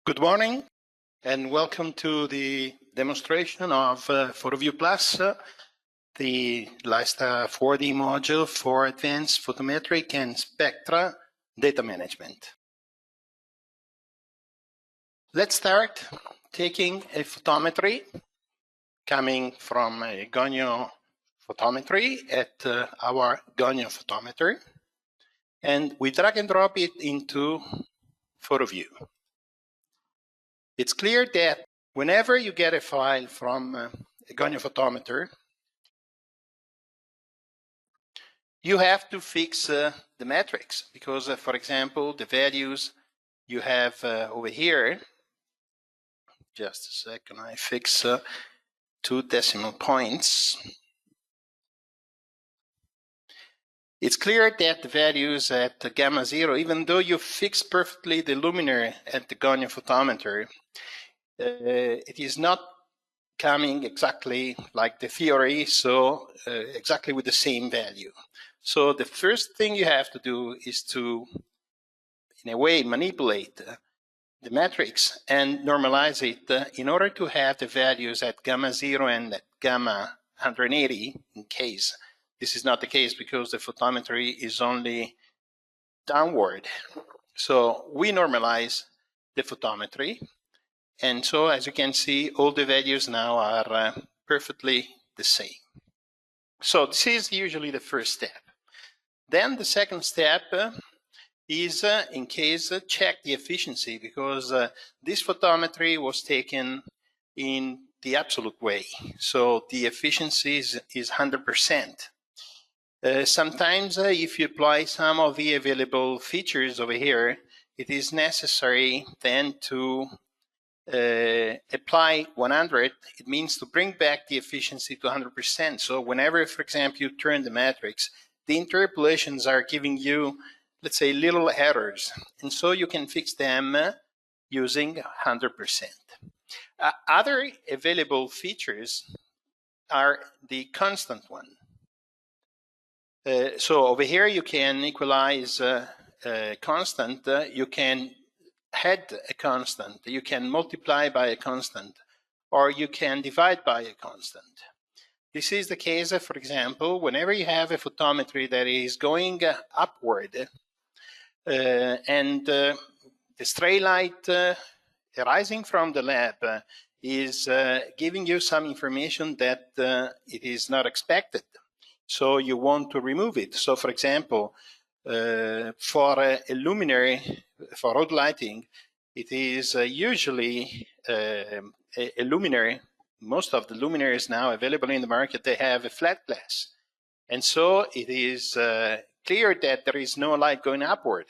Good morning and welcome to the demonstration of Photoview Plus, the LiSTA 4D module for advanced photometric and spectra data management. Let's start taking a photometry coming from a gonio photometry at our gonio photometer, and we drag and drop it into Photoview. It's clear that whenever you get a file from a gonio photometer, you have to fix the metrics because, for example, the values you have over here, just a second, I fix 2 decimal points. It's clear that the values at gamma 0, even though you fix perfectly the luminary at the gonio photometer, it is not coming exactly like the theory, so exactly with the same value. So the first thing you have to do is to, in a way, manipulate the matrix and normalize it in order to have the values at gamma 0 and at gamma 180 in case. This is not the case because the photometry is only downward. So we normalize the photometry. And so as you can see, all the values now are perfectly the same. So this is usually the first step. Then the second step is, in case, check the efficiency, because this photometry was taken in the absolute way. So the efficiency is 100%. Sometimes if you apply some of the available features over here, it is necessary then to apply 100. It means to bring back the efficiency to 100%. So whenever, for example, you turn the matrix, the interpolations are giving you, let's say, little errors. And so you can fix them using 100%. Other available features are the constant one. So over here you can equalize constant, you can add a constant, you can multiply by a constant, or you can divide by a constant. This is the case, for example, whenever you have a photometry that is going upward and the stray light arising from the lab is giving you some information that it is not expected. So you want to remove it. So for example, for a luminary, for road lighting, it is usually a luminary. Most of the luminaries now available in the market, they have a flat glass. And so it is clear that there is no light going upward.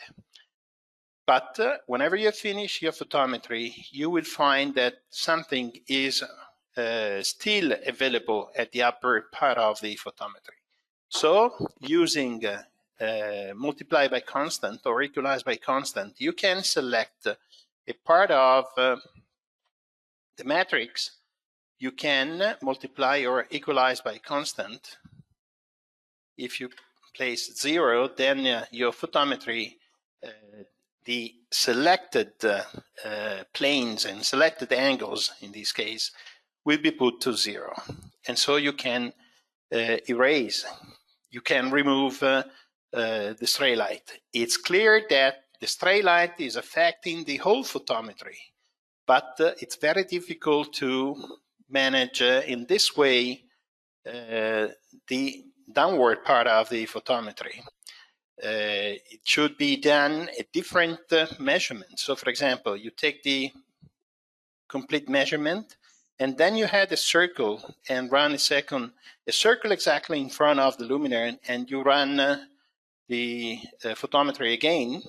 But whenever you finish your photometry, you will find that something is still available at the upper part of the photometry. So using multiply by constant or equalize by constant, you can select a part of the matrix. You can multiply or equalize by constant. If you place 0, then your photometry, the selected planes and selected angles in this case will be put to 0. And so you can erase, you can remove the stray light. It's clear that the stray light is affecting the whole photometry, but it's very difficult to manage in this way the downward part of the photometry. It should be done a different measurement. So for example, you take the complete measurement and then you had a circle and run a circle exactly in front of the luminary, and you run the photometry again,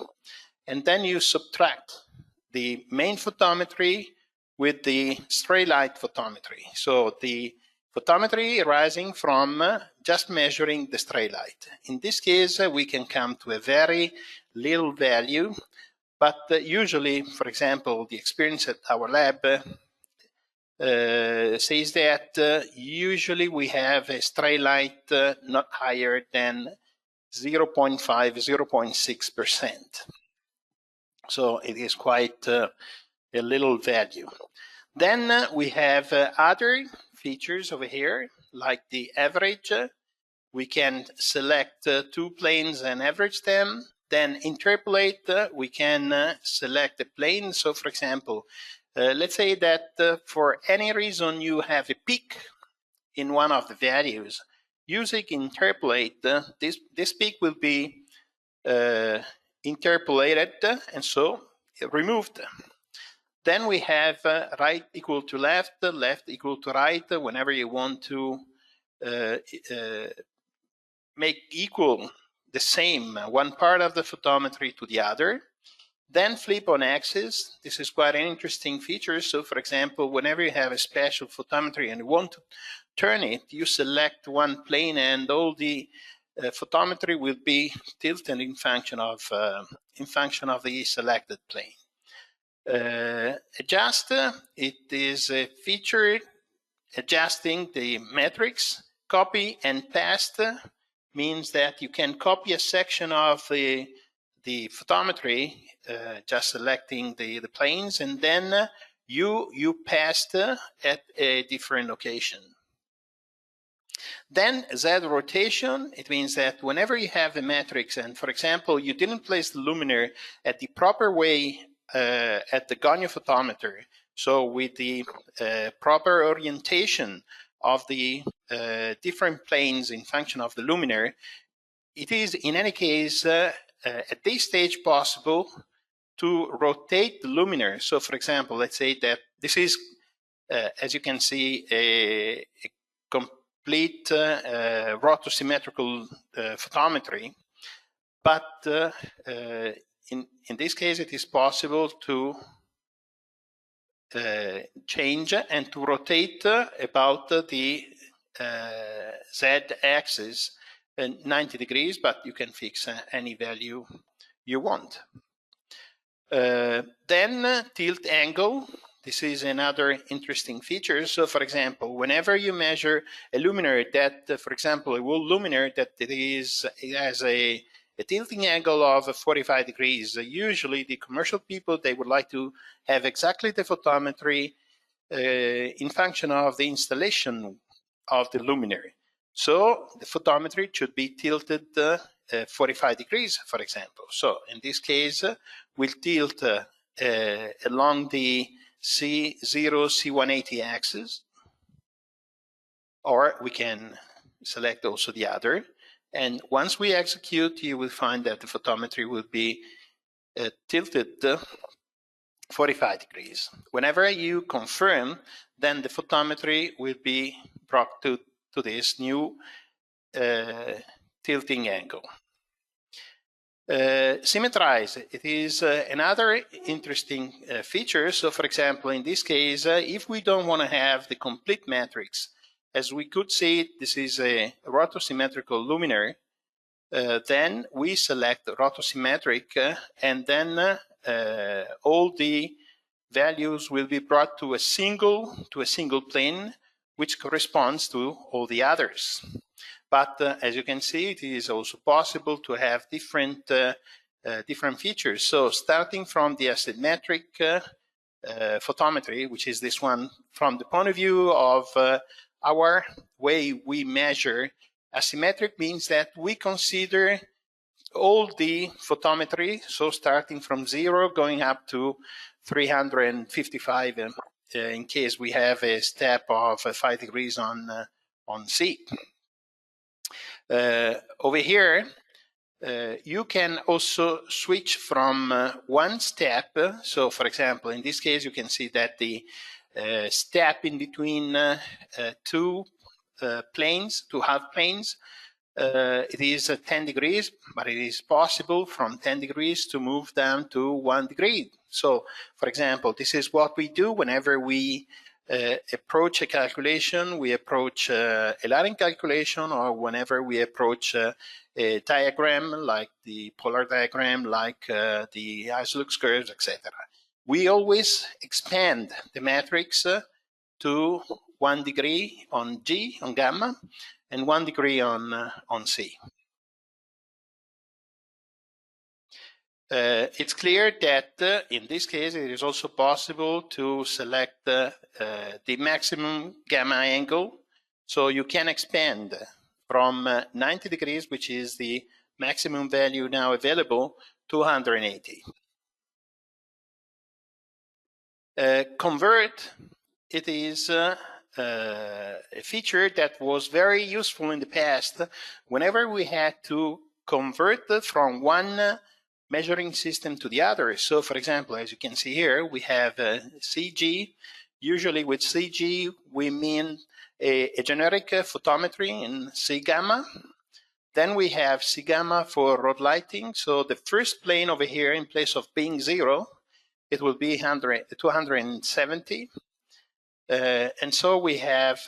and then you subtract the main photometry with the stray light photometry. So the photometry arising from just measuring the stray light. In this case, we can come to a very little value, but usually, for example, the experience at our lab says that usually we have a stray light not higher than 0.5, 0.6%. So it is quite a little value. Then we have other features over here, like the average. We can select two planes and average them. Then interpolate, we can select a plane. So for example, let's say that for any reason you have a peak in one of the values. Using interpolate, this peak will be interpolated and so removed. Then we have right equal to left, left equal to right, whenever you want to make equal the same one part of the photometry to the other. Then flip on axis. This is quite an interesting feature. So for example, whenever you have a special photometry and you want to turn it, you select one plane and all the photometry will be tilted in function of the selected plane. Adjust, it is a feature adjusting the metrics. Copy and paste means that you can copy a section of the photometry, just selecting the planes, and then you paste at a different location. Then Z rotation, it means that whenever you have a matrix and, for example, you didn't place the luminaire at the proper way at the goniophotometer, so with the proper orientation of the different planes in function of the luminaire, it is in any case at this stage possible to rotate the luminaire. So for example, let's say that this is, as you can see, a complete rotosymmetrical photometry, but in this case it is possible to change and to rotate about the z-axis 90 degrees, but you can fix any value you want. Then tilt angle. This is another interesting feature. So for example, whenever you measure a luminaire that, for example, a wool luminaire that it has a tilting angle of 45 degrees, usually the commercial people, they would like to have exactly the photometry in function of the installation of the luminaire. So the photometry should be tilted 45 degrees, for example. So in this case, we'll tilt along the C0, C180 axis, or we can select also the other. And once we execute, you will find that the photometry will be tilted 45 degrees. Whenever you confirm, then the photometry will be brought to this new tilting angle. Symmetrize, it is another interesting feature. So for example, in this case, if we don't want to have the complete matrix, as we could see, this is a rotosymmetrical luminaire, then we select rotosymmetric, and then all the values will be brought to a single plane, which corresponds to all the others. But as you can see, it is also possible to have different features. So starting from the asymmetric photometry, which is this one, from the point of view of our way we measure, asymmetric means that we consider all the photometry, so starting from 0 going up to 355 in case we have a step of 5 degrees on C. Over here, you can also switch from one step. So for example, in this case, you can see that the step in between two planes, two half planes, it is 10 degrees, but it is possible from 10 degrees to move down to 1 degree. So for example, this is what we do whenever we approach a calculation, we approach a line calculation, or whenever we approach a diagram like the polar diagram, like the Isolux curves, etc. We always expand the matrix to 1 degree on G, on gamma, and 1 degree on C. It's clear that in this case it is also possible to select the maximum gamma angle. So you can expand from 90 degrees, which is the maximum value now available, to 180. Convert, it is a feature that was very useful in the past whenever we had to convert from one measuring system to the other. So for example, as you can see here, we have CG. Usually with CG, we mean a generic photometry in C gamma. Then we have C gamma for road lighting. So the first plane over here, in place of being 0, it will be 270. And so we have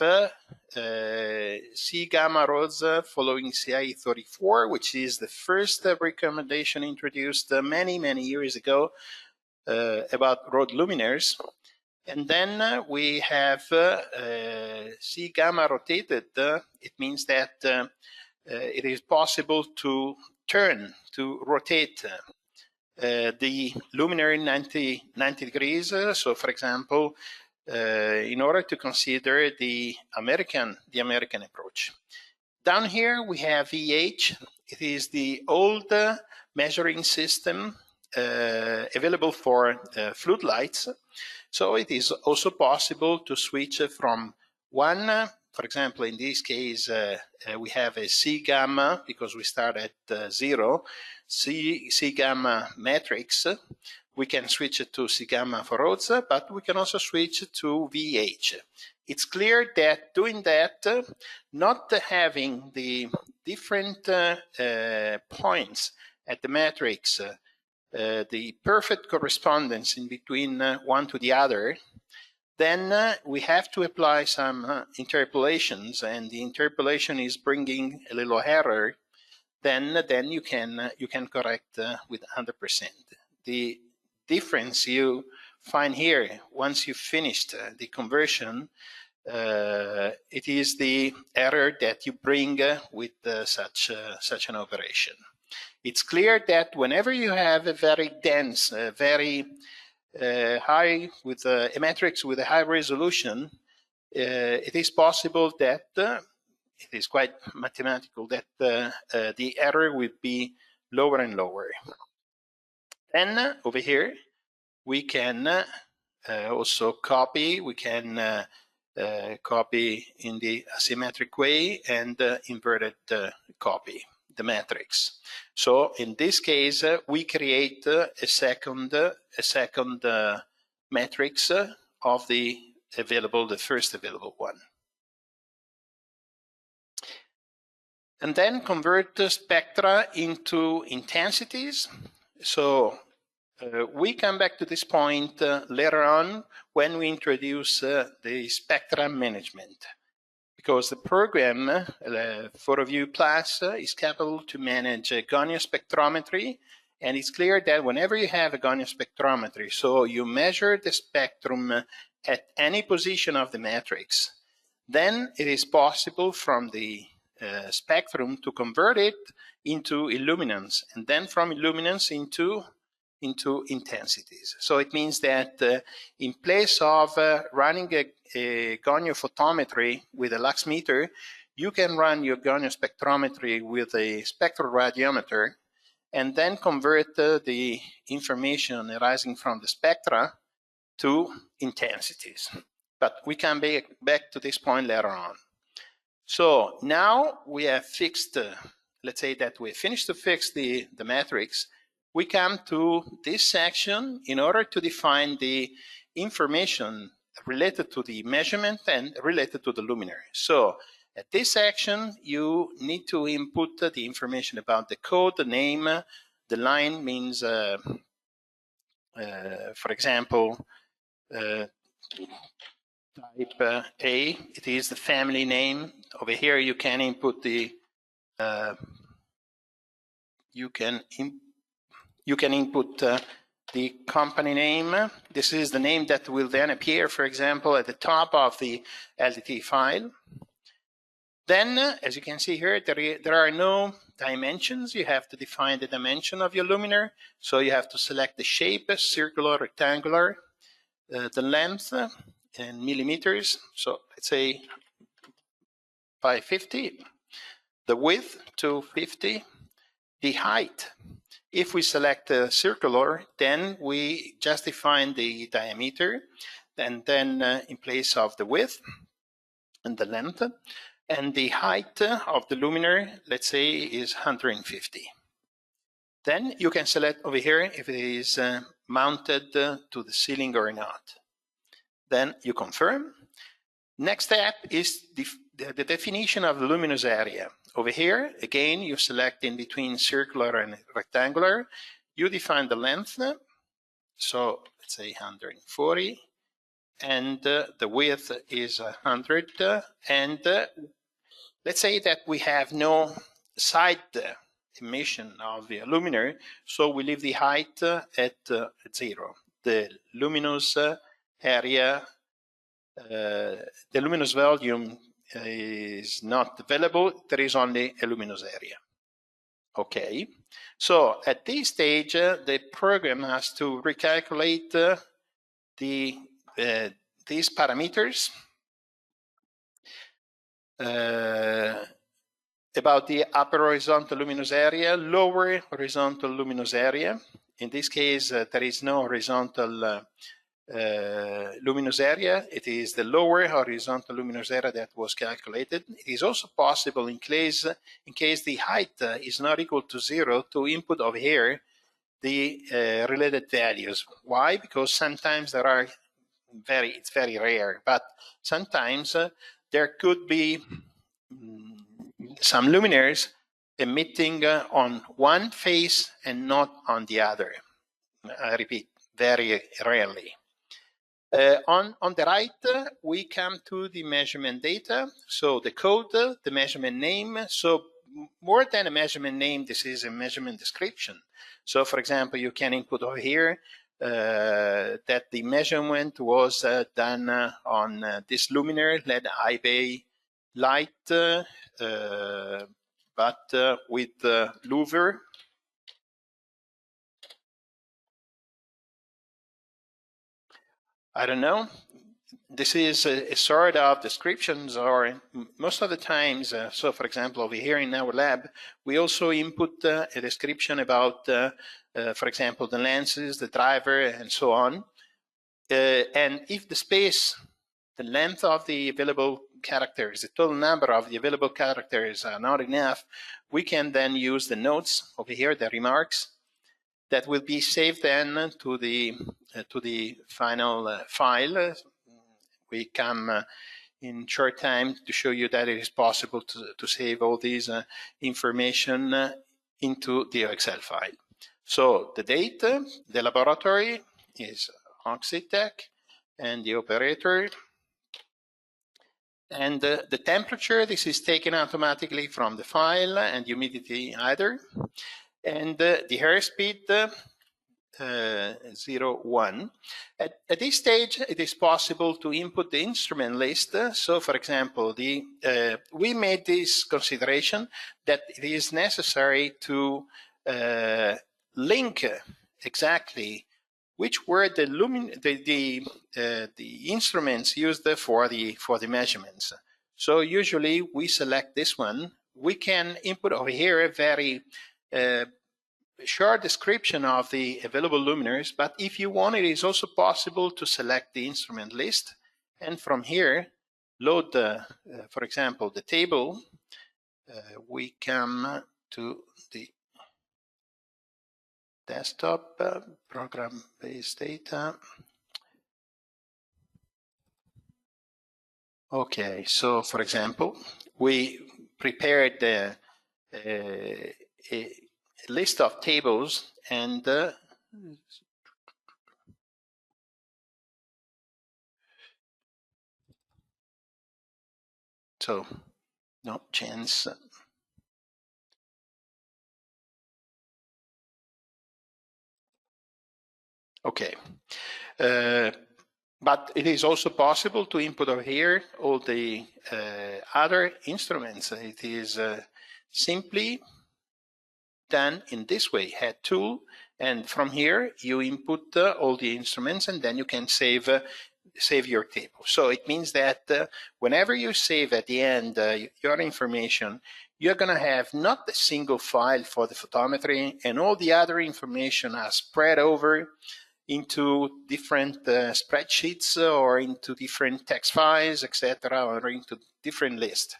C gamma roads following CIE 34, which is the first recommendation introduced many years ago about road luminaires. And then we have C gamma rotated. It means that it is possible to rotate the luminary 90 degrees. So for example, in order to consider the American approach. Down here we have VH. It is the old measuring system available for floodlights. So it is also possible to switch from one, for example, in this case, we have a C gamma because we start at 0, C gamma matrix. We can switch it to C gamma for roads, but we can also switch to VH. It's clear that doing that, not having the different points at the matrix, the perfect correspondence in between one to the other, then we have to apply some interpolations, and the interpolation is bringing a little error. Then you can correct with 100%. The difference you find here, once you've finished the conversion, it is the error that you bring with such an operation. It's clear that whenever you have a very dense, very high with a matrix with a high resolution, it is possible that it is quite mathematical that the error will be lower and lower. Then over here, we can also copy. We can copy in the asymmetric way and inverted copy the matrix. So in this case, we create a second matrix of the first available one. And then convert the spectra into intensities. So we come back to this point later on when we introduce the spectra management, because the program Photoview Plus is capable to manage goniospectrometry, and it's clear that whenever you have a goniospectrometry, so you measure the spectrum at any position of the matrix, then it is possible from the spectrum to convert it into illuminance, and then from illuminance into intensities. So it means that in place of running a goniophotometry with a lux meter, you can run your goniospectrometry with a spectroradiometer and then convert the information arising from the spectra to intensities. But we can be back to this point later on. So now we have fixed, let's say that we finished to fix the matrix. We come to this section in order to define the information related to the measurement and related to the luminary. So at this section, you need to input the information about the code, the name. The line means, for example, type A. It is the family name. Over here, you can input the you can input the company name. This is the name that will then appear, for example, at the top of the LDT file. Then, as you can see here, there are no dimensions. You have to define the dimension of your luminaire. So you have to select the shape, circular, rectangular, the length in millimeters. So let's say 550, the width 250, the height. If we select circular, then we just define the diameter, and then in place of the width and the length, and the height of the luminaire, let's say, is 150. Then you can select over here if it is mounted to the ceiling or not. Then you confirm. Next step is the definition of the luminous area. Over here, again, you select in between circular and rectangular. You define the length, so let's say 140, and the width is 100, and let's say that we have no side emission of the luminaire, so we leave the height at 0. The luminous area, the luminous volume is not available. There is only a luminous area. Okay, so at this stage, the program has to recalculate these parameters about the upper horizontal luminous area, lower horizontal luminous area. In this case, there is no horizontal luminous area. It is the lower horizontal luminous area that was calculated. It is also possible in case the height is not equal to 0 to input over here the related values. Why? Because sometimes there are it's very rare, but sometimes there could be some luminaires emitting on one face and not on the other. I repeat, very rarely. On the right, we come to the measurement data. So the code, the measurement name. So more than a measurement name, this is a measurement description. So for example, you can input over here that the measurement was done on this luminaire LED high bay light, but with louver. I don't know. This is a sort of descriptions, or most of the times, so for example, over here in our lab, we also input a description about, for example, the lenses, the driver, and so on. And if the space, the length of the available characters, the total number of the available characters are not enough, we can then use the notes over here, the remarks, that will be saved then to the final file. We come in short time to show you that it is possible to save all these information into the Excel file. So the date, the laboratory is Oxitec, and the operator. And the temperature, this is taken automatically from the file, and humidity either. And the airspeed, 0, 1. At this stage, it is possible to input the instrument list. So, for example, we made this consideration that it is necessary to link exactly which were the instruments used for the measurements. So usually we select this one. We can input over here a very short description of the available luminaires, but if you want, it is also possible to select the instrument list, and from here load for example, the table. We come to the desktop, program-based data. Okay, so for example, we prepared a list of tables, and so no chance. Okay. But it is also possible to input over here all the other instruments. It is simply done in this way, head tool, and from here you input all the instruments, and then you can save your table. So it means that whenever you save at the end your information, you're going to have not a single file for the photometry, and all the other information are spread over into different spreadsheets or into different text files, etc., or into different lists.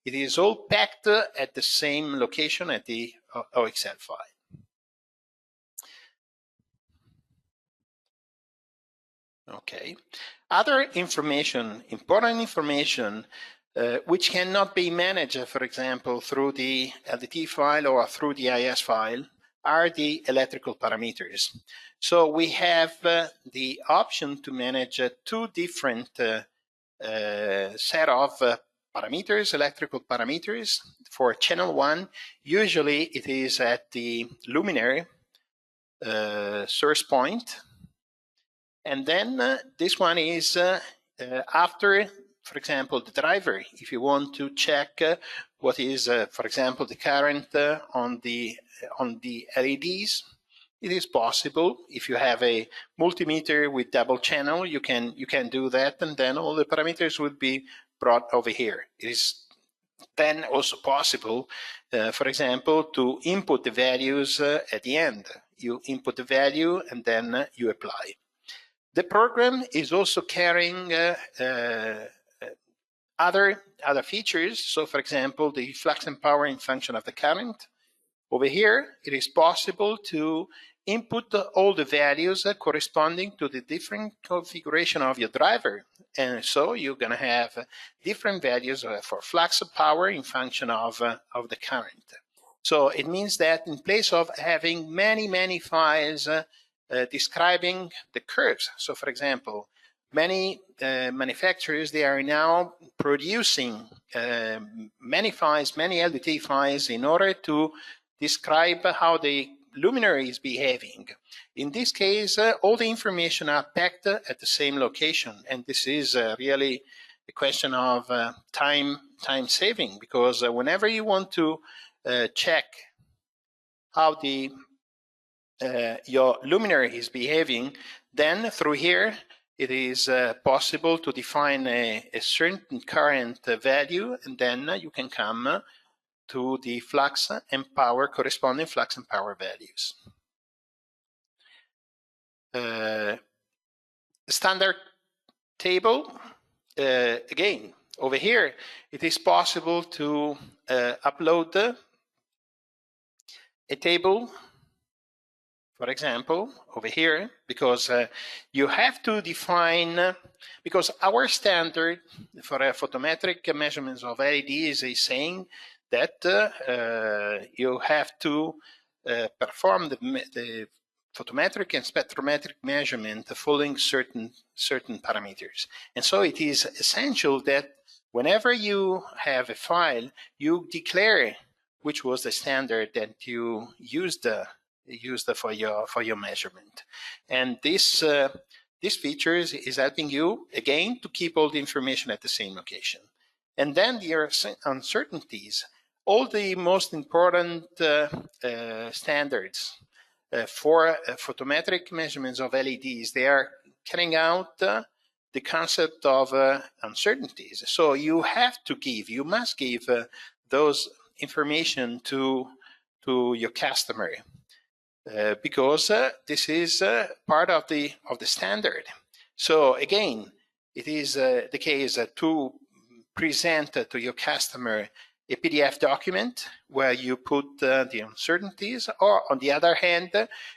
It is all packed at the same location at the OXL file. Okay. Other information, important information, which cannot be managed, for example, through the LDT file or through the IS file, are the electrical parameters. So we have the option to manage two different set of parameters, electrical parameters. For channel 1, usually it is at the luminary source point. And then this one is after, for example, the driver. If you want to check what is, for example, the current on the LEDs, it is possible. If you have a multimeter with double channel, you can do that, and then all the parameters would be brought over here. It is then also possible, for example, to input the values at the end. You input the value and then you apply. The program is also carrying other features. So, for example, the flux and power in function of the current. Over here, it is possible to input all the values corresponding to the different configuration of your driver. And so you're going to have different values for flux of power in function of the current. So it means that in place of having many files describing the curves, so for example, many manufacturers, they are now producing many files, many LDT files in order to describe how the luminary is behaving. In this case, all the information are packed at the same location, and this is really a question of time saving, because whenever you want to check how the your luminary is behaving, then through here it is possible to define a certain current value, and then you can come to the flux and power, corresponding flux and power values. Standard table, again, over here, it is possible to upload a table, for example, over here, because you have to define, because our standard for photometric measurements of LEDs is saying that you have to perform the photometric and spectrometric measurement following certain parameters. And so it is essential that whenever you have a file, you declare which was the standard that you used for your measurement. And this feature is helping you, again, to keep all the information at the same location. And then there are uncertainties. All the most important standards for photometric measurements of LEDs, they are carrying out the concept of uncertainties. So you must give those information to your customer, because this is part of the standard. So again, it is the case to present to your customer a PDF document where you put the uncertainties, or on the other hand,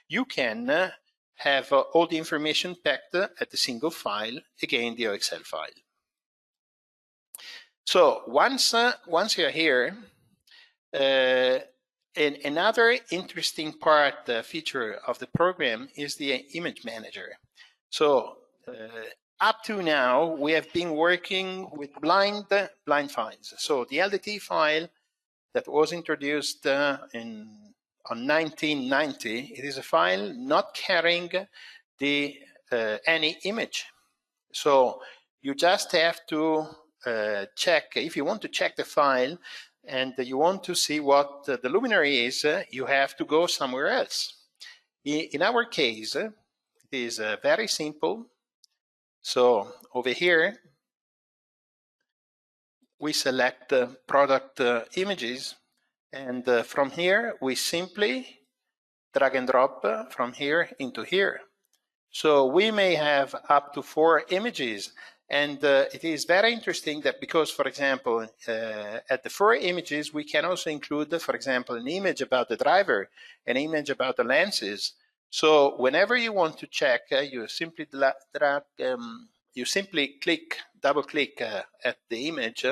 you can have all the information packed at a single file, again, the OXL file. So once you're here, another interesting feature of the program is the image manager. So up to now, we have been working with blind files. So the LDT file that was introduced on 1990, it is a file not carrying any image. So you just have to check, if you want to check the file and you want to see what the luminary is, you have to go somewhere else. In our case, it is very simple. So over here, we select product images, and from here, we simply drag and drop from here into here. So we may have up to 4 images, and it is very interesting that because, for example, at the 4 images, we can also include, for example, an image about the driver, an image about the lenses. So whenever you want to check, you simply double click at the image,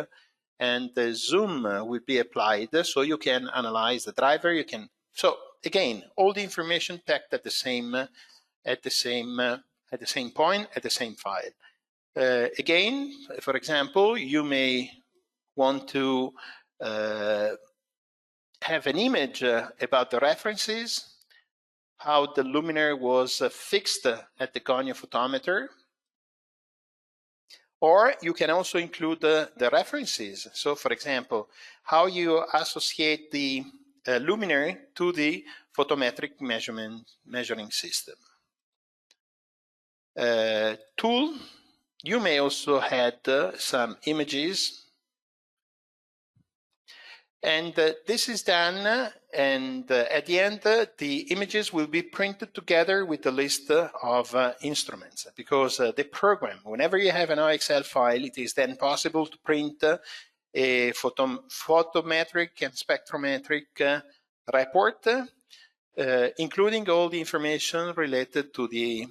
and the zoom will be applied, so you can analyze the driver. So again, all the information packed at the same point, at the same file. Again, for example, you may want to have an image about the references, how the luminaire was fixed at the goniophotometer, or you can also include the references. So, for example, how you associate the luminaire to the photometric measuring system. Tool, you may also add some images, and this is done, and at the end the images will be printed together with a list of instruments, because the program, whenever you have an OXL file, it is then possible to print a photometric and spectrometric report, including all the information related to the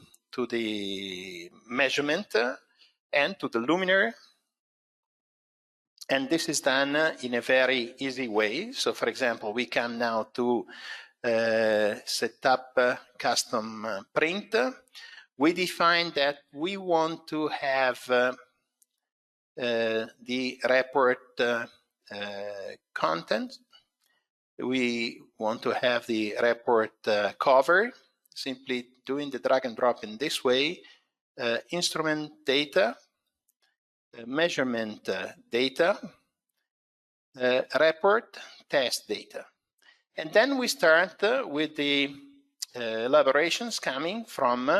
measurement and to the luminaire. And this is done in a very easy way. So, for example, we come now to set up custom print. We define that we want to have the report content. We want to have the report cover, simply doing the drag and drop in this way, instrument data, measurement data, report, test data. And then we start with the elaborations coming from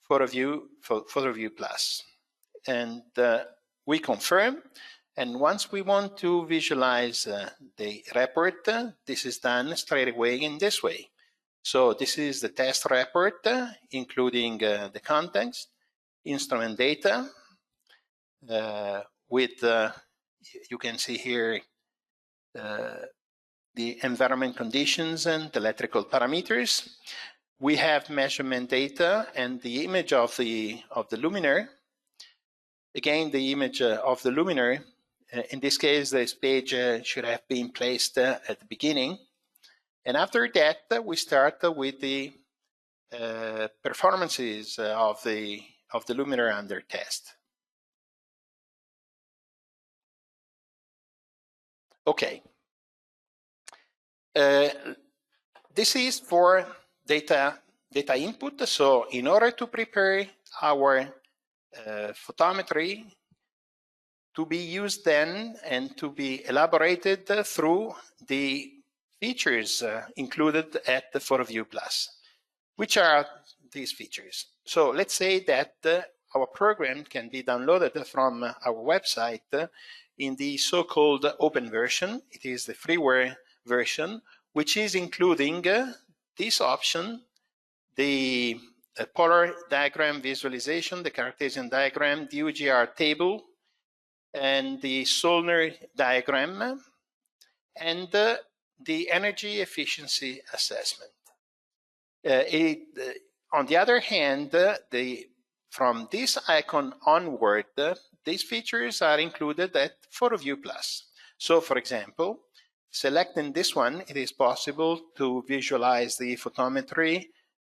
Photoview Plus. And we confirm, and once we want to visualize the report, this is done straight away in this way. So this is the test report, including the context, instrument data, with, you can see here, the environment conditions and electrical parameters. We have measurement data and the image of the luminaire. Again, the image of the luminaire. In this case, this page should have been placed at the beginning. And after that, we start with the performances of the luminaire under test. Okay. This is for data input. So in order to prepare our photometry to be used then and to be elaborated through the features included at the Photoview Plus. Which are these features? So let's say that our program can be downloaded from our website in the so-called open version. It is the freeware version, which is including this option, the polar diagram visualization, the Cartesian diagram, the UGR table, and the Solner diagram, and the energy efficiency assessment. On the other hand, from this icon onward, these features are included at Photoview Plus. So, for example, selecting this one, it is possible to visualize the photometry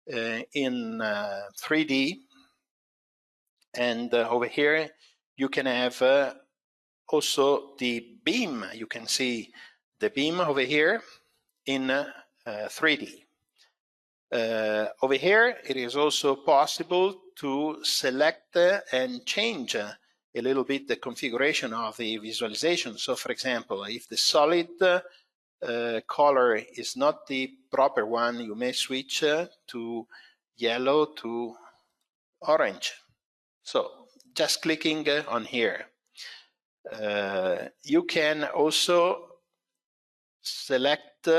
in 3D. And over here, you can have also the beam. You can see the beam over here in 3D. Over here, it is also possible to select and change a little bit the configuration of the visualization. So, for example, if the solid color is not the proper one, you may switch to yellow to orange. So, just clicking on here. You can also select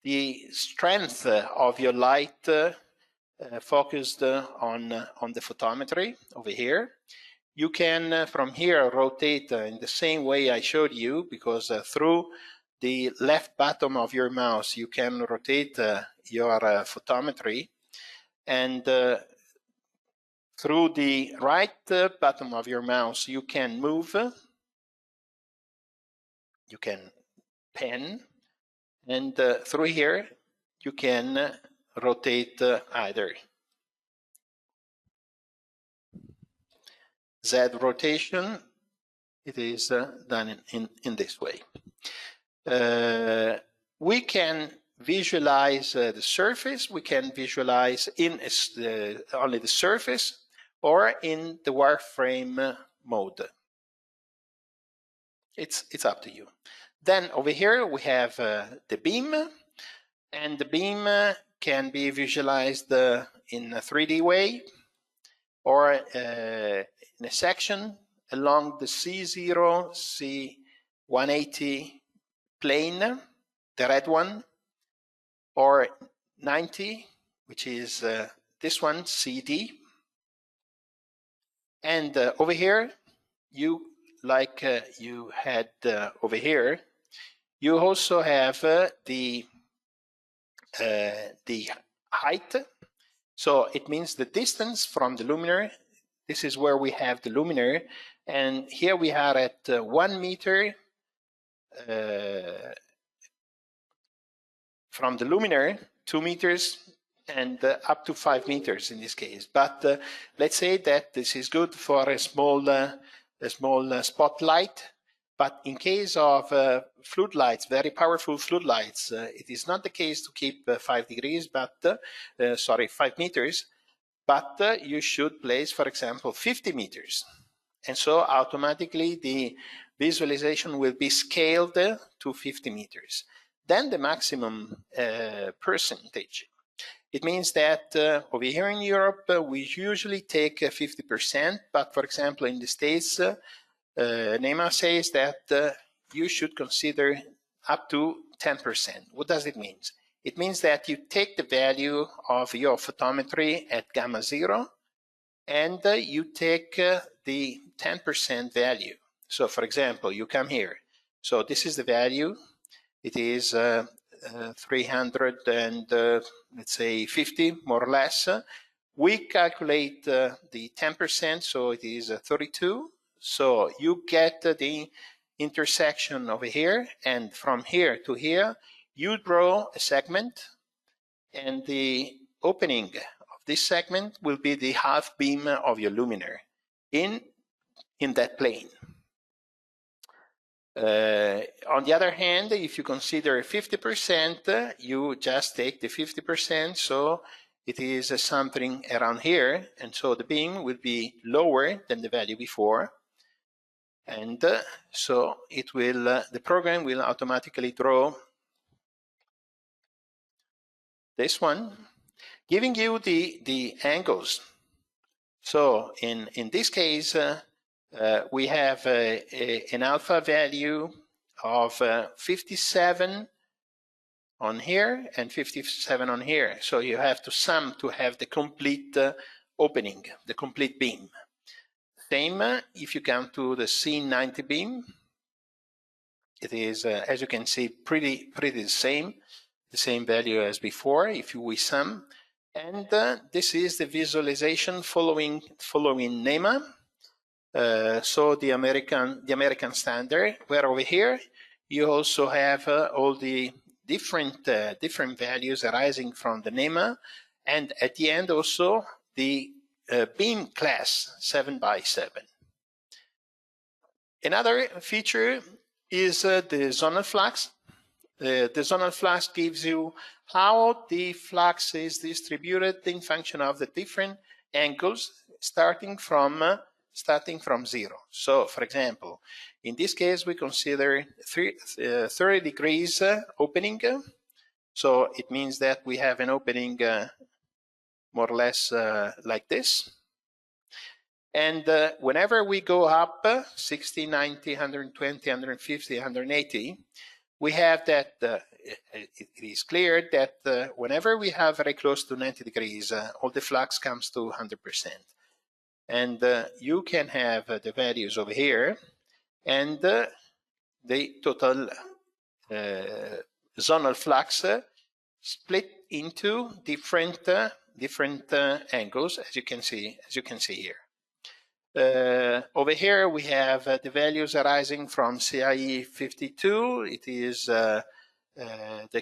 the strength of your light focused on the photometry over here. You can from here rotate in the same way I showed you, because through the left bottom of your mouse you can rotate your photometry, and through the right bottom of your mouse you can move, you can pan, and through here you can rotate either Z rotation. It is done in this way. We can visualize the surface. We can visualize in only the surface or in the wireframe mode. It's up to you. Then over here we have the beam, and the beam can be visualized in a 3D way, or in a section along the C0, C180 plane, the red one, or 90, which is this one, CD. And over here, you had over here, you also have the height. So it means the distance from the luminaire. This is where we have the luminaire, and here we are at 1 meter from the luminaire, 2 meters, and up to 5 meters in this case. But let's say that this is good for a small spotlight. But in case of floodlights, very powerful floodlights, it is not the case to keep 5 degrees, but 5 meters. But you should place, for example, 50 meters. And so automatically the visualization will be scaled to 50 meters. Then the maximum percentage. It means that over here in Europe, we usually take 50%, but for example, in the States, NEMA says that you should consider up to 10%. What does it mean? It means that you take the value of your photometry at gamma 0, and you take the 10% value. So for example, you come here. So this is the value. It is 300 and let's say 50, more or less. We calculate the 10%, so it is 32. So you get the intersection over here, and from here to here, you draw a segment, and the opening of this segment will be the half beam of your luminaire in that plane. On the other hand, if you consider 50%, you just take the 50%, so it is something around here, and so the beam will be lower than the value before, and so it will, the program will automatically draw this one, giving you the angles. So in this case, we have an alpha value of 57 on here and 57 on here. So you have to sum to have the complete opening, the complete beam. Same if you come to the C90 beam. It is, as you can see, pretty the same value as before if we sum. And this is the visualization following NEMA. So the American standard, where over here you also have all the different values arising from the NEMA, and at the end also the beam class 7x7. Another feature is the zonal flux. The zonal flux gives you how the flux is distributed in function of the different angles starting from 0. So, for example, in this case, we consider 30 degrees opening. So it means that we have an opening more or less like this. And whenever we go up 60, 90, 120, 150, 180, we have that it is clear that whenever we have very close to 90 degrees, all the flux comes to 100%. And you can have the values over here and the total zonal flux split into different angles, as you can see here. Over here we have the values arising from CIE 52. It is the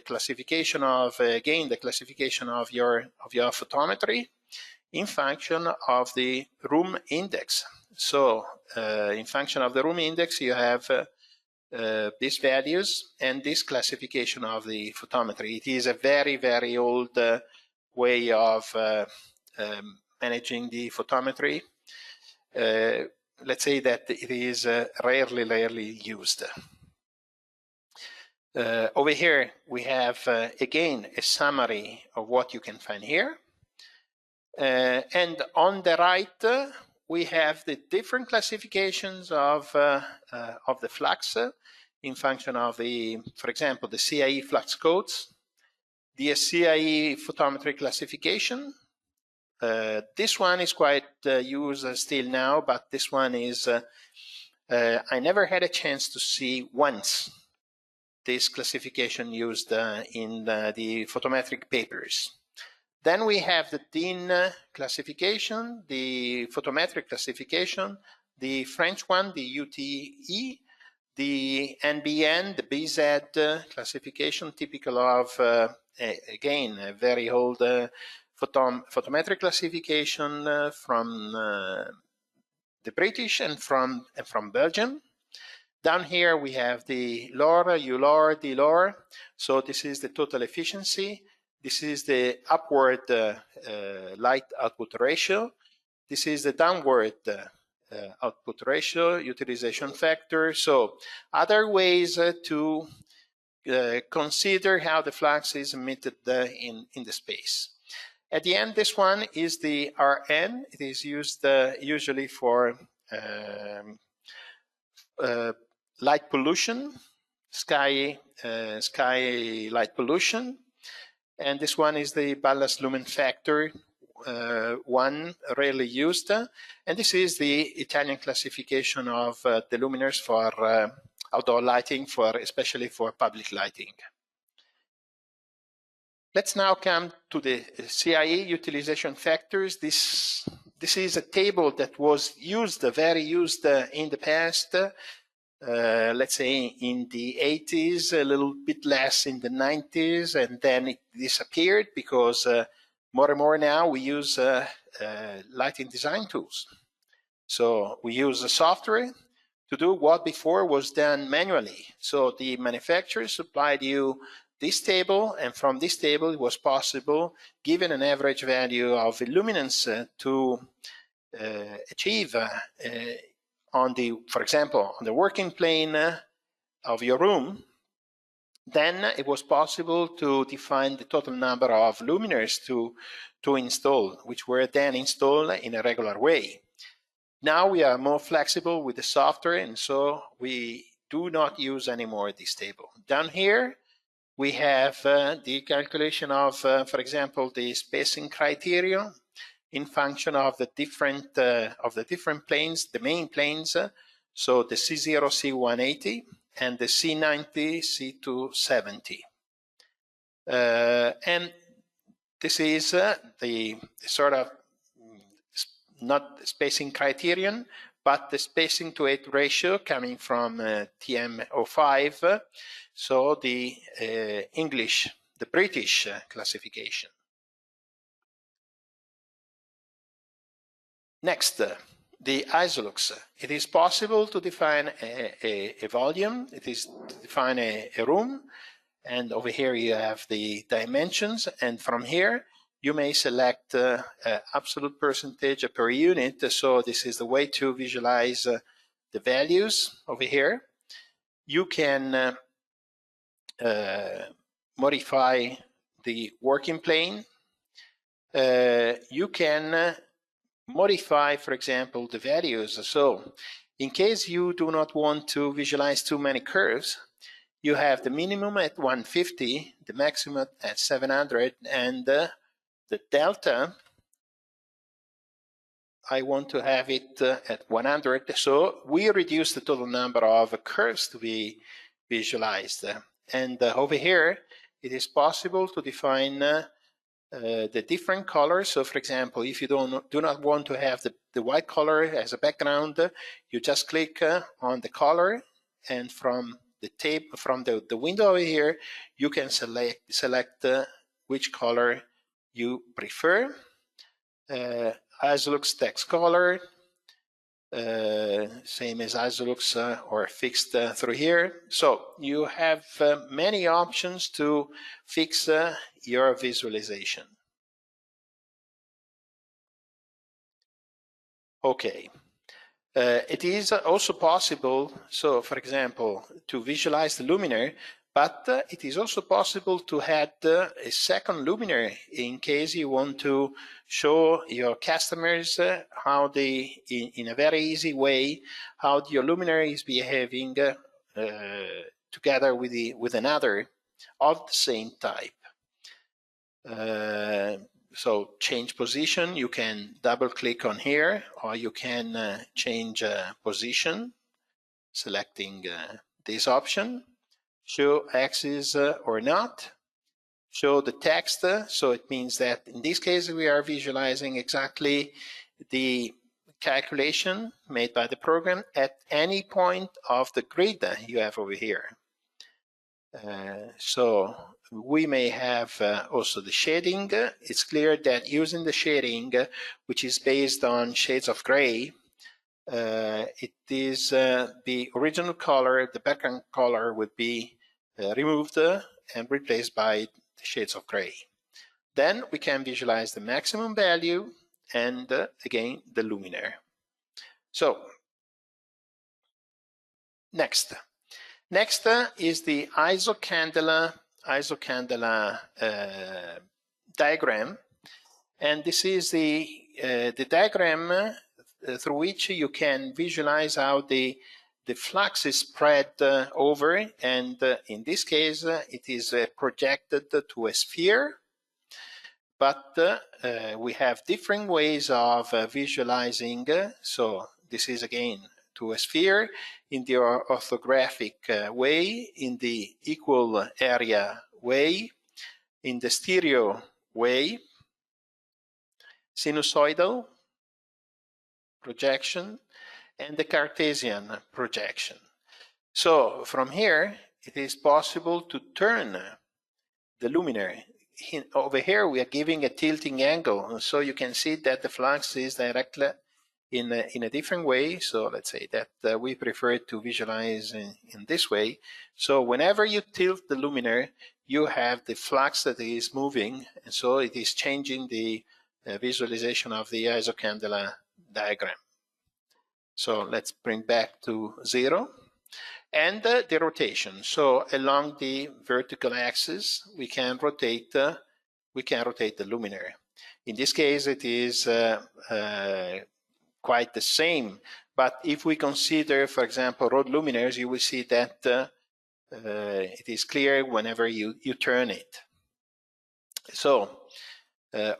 classification of again the classification of your photometry in function of the room index. So in function of the room index, you have these values and this classification of the photometry. It is a very, very old way of managing the photometry. Let's say that it is rarely used. Over here we have again a summary of what you can find here. And on the right we have the different classifications of the flux in function of the, for example, the CIE flux codes, the CIE photometry classification. This one is quite used still now, but this one is, I never had a chance to see once this classification used in the photometric papers. Then we have the DIN classification, the photometric classification, the French one, the UTE, the NBN, the BZ classification, typical of, again, a very old photometric classification from the British and from Belgium. Down here we have the LOR, ULOR, DLOR. So this is the total efficiency. This is the upward light output ratio. This is the downward output ratio, utilization factor. So other ways to consider how the flux is emitted in the space. At the end, this one is the RN. It is used usually for light pollution, sky light pollution. And this one is the ballast lumen factor, one rarely used. And this is the Italian classification of the luminaires for outdoor lighting, especially for public lighting. Let's now come to the CIE utilization factors. This is a table that was very used in the past. Let's say in the 80s, a little bit less in the 90s, and then it disappeared because more and more now we use lighting design tools. So we use the software to do what before was done manually. So the manufacturer supplied you this table, and from this table it was possible, given an average value of illuminance, to achieve for example, on the working plane of your room, then it was possible to define the total number of luminaires to install, which were then installed in a regular way. Now we are more flexible with the software, and so we do not use anymore this table. Down here, we have the calculation of, for example, the spacing criteria in function of the different planes, the main planes. So the C0, C180, and the C90, C270. And this is the sort of, not spacing criterion, but the spacing to 8 ratio coming from TM05. So the the British classification. Next, the isolux. It is possible to define a volume. It is to define a room, And over here you have the dimensions, and from here you may select absolute percentage per unit. So this is the way to visualize the values over here. You can modify the working plane. You can modify, for example, the values. So in case you do not want to visualize too many curves, you have the minimum at 150, the maximum at 700, and the delta, I want to have it at 100. So we reduce the total number of curves to be visualized. And over here, it is possible to define the different colors. So for example, if you do not want to have the white color as a background, you just click on the color, and from the window over here, you can select which color you prefer. Isolux text color, same as Isolux or fixed through here. So you have many options to fix your visualization. Okay. It is also possible, so for example, to visualize the luminaire, but it is also possible to add a second luminaire in case you want to show your customers how in a very easy way, how your luminaire is behaving together with another of the same type. So change position, you can double click on here, or you can change position, selecting this option, show axis or not, show the text. So it means that in this case we are visualizing exactly the calculation made by the program at any point of the grid you have over here. So we may have also the shading. It's clear that using the shading, which is based on shades of gray, it is the original color, the background color would be removed and replaced by the shades of gray. Then we can visualize the maximum value and again the luminaire. So next is the isocandela diagram, and this is the diagram through which you can visualize how the flux is spread over, and in this case it is projected to a sphere, but we have different ways of visualizing. So this is again to a sphere in the orthographic way, in the equal area way, in the stereo way, sinusoidal projection, and the Cartesian projection. So from here, it is possible to turn the luminaire. Over here, we are giving a tilting angle, so you can see that the flux is directly in a different way. So let's say that we prefer to visualize in this way. So whenever you tilt the luminaire, you have the flux that is moving, and so it is changing the visualization of the isocandela diagram. So let's bring back to 0. And the rotation. So along the vertical axis, we can rotate the luminaire. In this case, it is quite the same. But if we consider, for example, road luminaires, you will see that it is clear whenever you turn it. So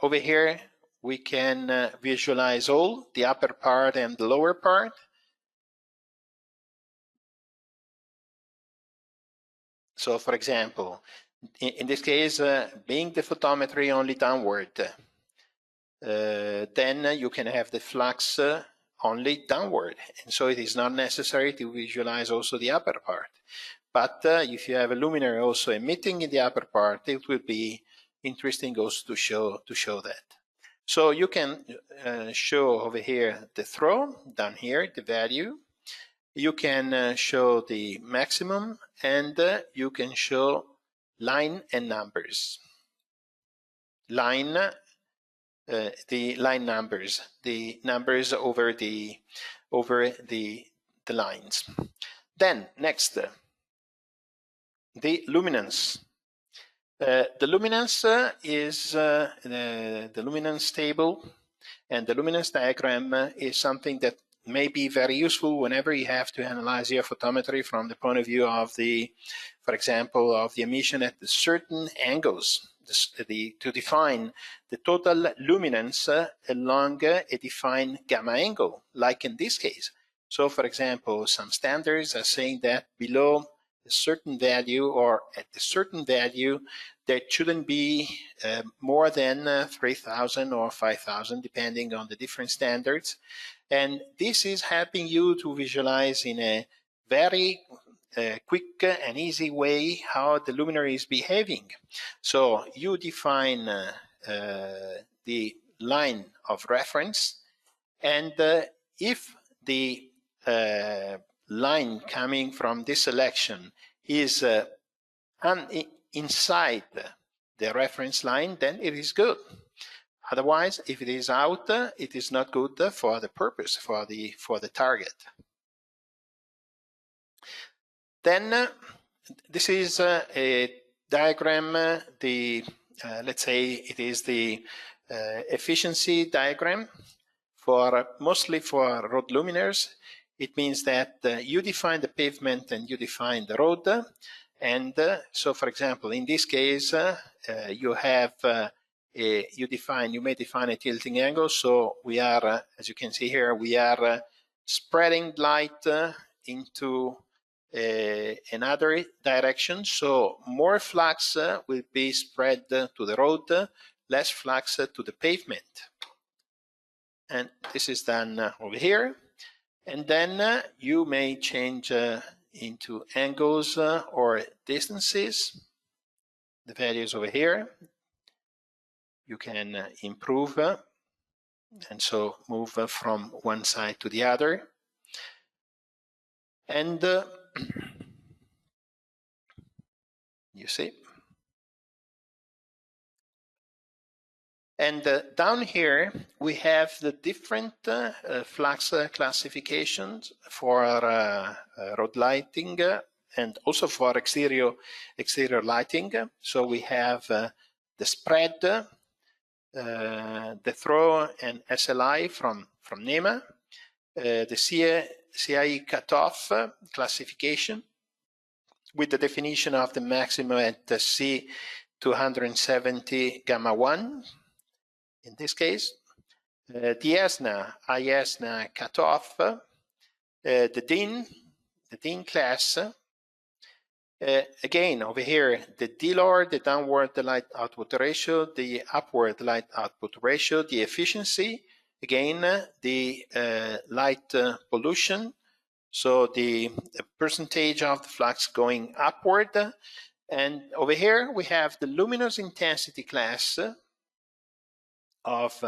over here, we can visualize all the upper part and the lower part. So for example, in this case, being the photometry only downward, then you can have the flux only downward. And so it is not necessary to visualize also the upper part. But if you have a luminaire also emitting in the upper part, it will be interesting also to show that. So you can show over here the throw, down here, the value. You can show the maximum, and you can show line and numbers. The line numbers, the numbers over the lines. Then next, the luminance. The luminance is the luminance table, and the luminance diagram is something that may be very useful whenever you have to analyze your photometry from the point of view of the, for example, of the emission at certain angles, to define the total luminance along a defined gamma angle, like in this case. So, for example, some standards are saying that below a certain value or at a certain value, there shouldn't be more than 3,000 or 5,000, depending on the different standards. And this is helping you to visualize in a very quick and easy way how the luminary is behaving. So you define the line of reference, and if the line coming from this selection is inside the reference line, then it is good. Otherwise, if it is out, it is not good for the purpose, for the target. Then this is a diagram, let's say it is the efficiency diagram for mostly for road luminaires. It means that you define the pavement and you define the road. And so, for example, in this case, you have you may define a tilting angle. So we are, as you can see here, we are spreading light into another direction. So more flux will be spread to the road, less flux to the pavement. And this is done over here. And then you may change into angles or distances, the values over here. You can improve and so move from one side to the other. And you see. And down here, we have the different flux classifications for road lighting and also for exterior lighting. So we have the spread, the throw and SLI from NEMA, the CIE cutoff classification with the definition of the maximum at C270 gamma 1. In this case, the IESNA cutoff, the DIN class, again over here, the DLOR, the downward light output ratio, the upward light output ratio, the efficiency, again, the light pollution, so the percentage of the flux going upward, and over here we have the luminous intensity class of